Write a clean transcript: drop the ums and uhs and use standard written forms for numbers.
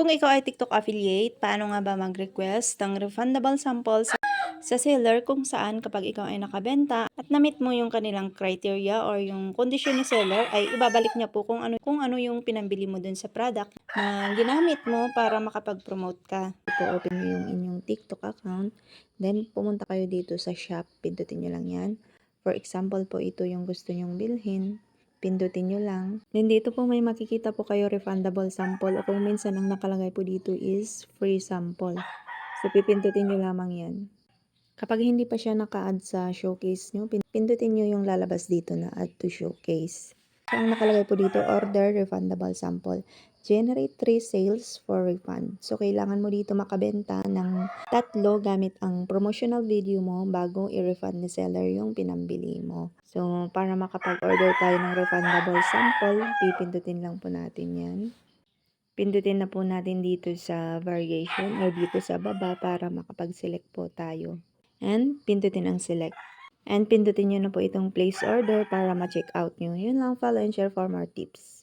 Kung ikaw ay TikTok affiliate, paano nga ba mag-request ng refundable sample sa seller kung saan kapag ikaw ay nakabenta at na-meet mo yung kanilang criteria or yung kondisyon ni seller ay ibabalik niya po kung ano yung pinambili mo dun sa product na ginamit mo para makapag-promote ka. Po, open nyo yung inyong TikTok account, then pumunta kayo dito sa shop, pindutin nyo lang yan. For example po, ito yung gusto nyong bilhin. Pindutin nyo lang. Then dito po may makikita po kayo refundable sample o kung minsan ang nakalagay po dito is free sample. So pipindutin nyo lamang yan. Kapag hindi pa siya naka-add sa showcase nyo, pindutin nyo yung lalabas dito na add to showcase. So ang nakalagay po dito, order refundable sample. Generate 3 sales for refund. So kailangan mo dito makabenta ng 3 gamit ang promotional video mo bago i-refund ni seller yung pinambili mo. So para makapag-order tayo ng refundable sample, pipindutin lang po natin yan. Pindutin na po natin dito sa variation or dito sa baba para makapag-select po tayo. And pindutin ang select. And pindutin nyo na po itong place order para ma-check out nyo. Yun lang, follow and share for more tips.